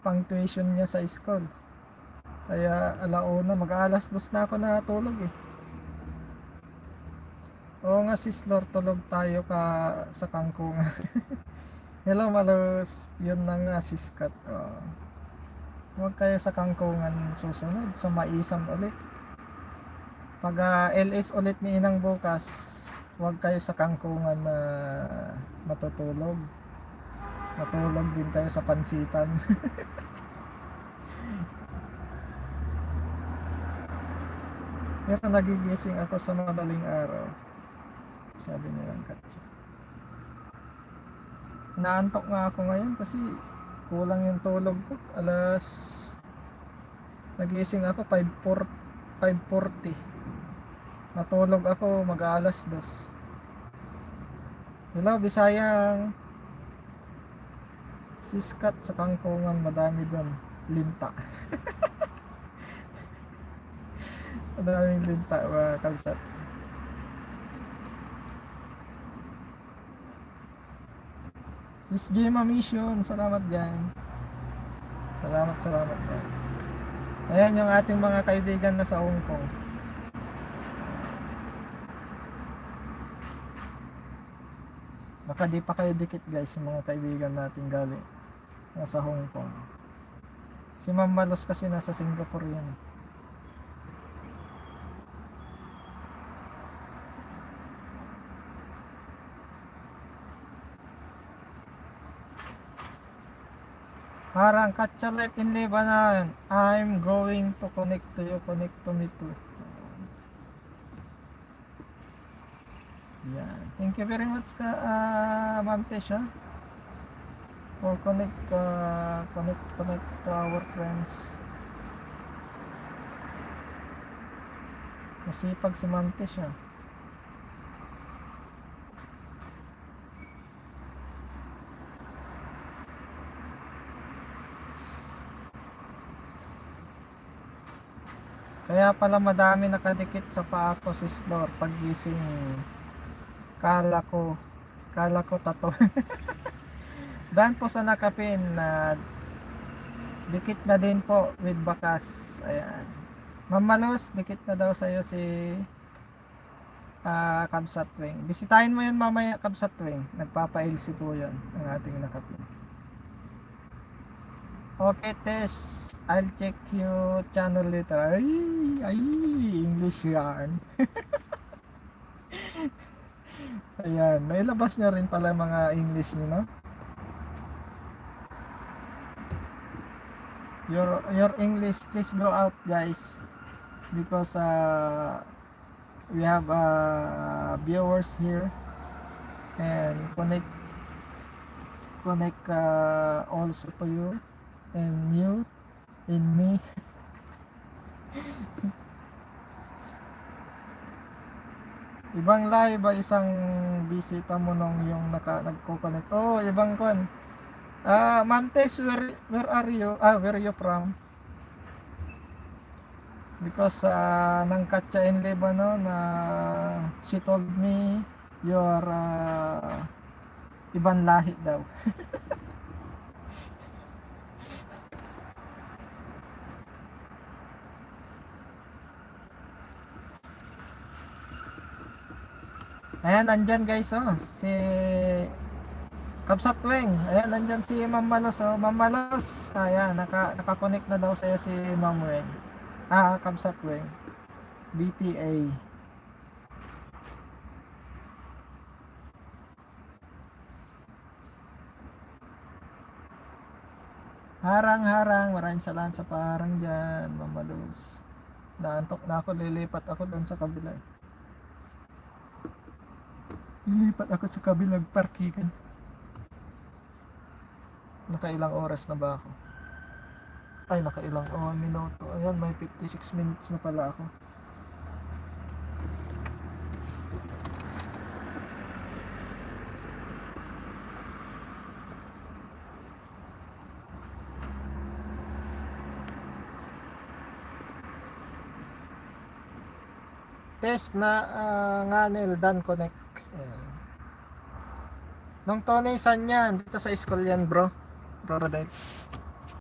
pang tuition niya sa school. Kaya alauna, mag-alas 2 na ako natulog eh. Oo nga sis Lord, tulog tayo ka sa kangkong. Hello Malos, yun na nga sis Kat. Huwag kayo sa kangkungan susunod, sa maisan ulit. Pag LS ulit ni Inang bukas, huwag kayo sa kangkungan na matutulog. Matulog din kayo sa pansitan. Pero nagigising ako sa madaling araw, sabi nilang Katya. Naantok nga ako ngayon kasi kulang yung tulog ko. Nagising ako 5:40. Natulog ako mag-alas 2. Hello Bisayang. Siskat sa kangkungan, madami doon linta. Madaming linta mga kalsat. Sis Jema Mission, salamat dyan. Salamat dyan. Ayan yung ating mga kaibigan na sa Hong Kong. Baka di pa kayo dikit guys, yung mga kaibigan natin galing nasa Hong Kong. Si Ma'am Malos kasi nasa Singapore yan eh. Parang Katya Life in Lebanon, I'm going to connect to you, connect to me too. Yan. Thank you very much ka Ma'am Tesha for connect to our friends. Masipag si Ma'am Tesha. Kaya pala madami nakadikit sa paa ko si Slor paggising. Kala ko tato. Dan po sa nakapin na dikit na din po with bakas. Ayan. Ma'am Malos, dikit na daw sa'yo si Kabsatwing. Bisitahin mo yan mamaya Kabsatwing. Nagpapa-LC po yan ang ating nakapin. Okay Tess, I'll check your channel later. Ay, English yarn. Ayan, nailabas nyo rin pala mga English nyo, no? Your English, please go out guys. Because we have viewers here. And connect also to you. And you, and me. Ibang live ba isang bisita mo nung yung nagko-connect? Oh, ibang kon. Ma'am Tess, where are you? Where are you from? Because ng Katya in Lebanon, she told me your ibang lahi daw. Ayan, nandyan guys, oh, si Kabsatwing. Ayan, nandyan si Ma'am Malos, oh. Ma'am Malos, ayan, naka-connect na daw sa'yo si Ma'am Weng. Kabsatwing. BTA. Harang, maraming salamat sa parang dyan, Ma'am Malos. Naantok na ako, lilipat ako doon sa kabila. Lilipat ako sa kabilang parkingan. Nakailang oras na ba ako? Ay, nakailang minuto. Ayan, may 56 minutes na pala ako. Test na nganel dan connect. Ayan. Nung Tony San yan, dito sa school yan bro. Rodel.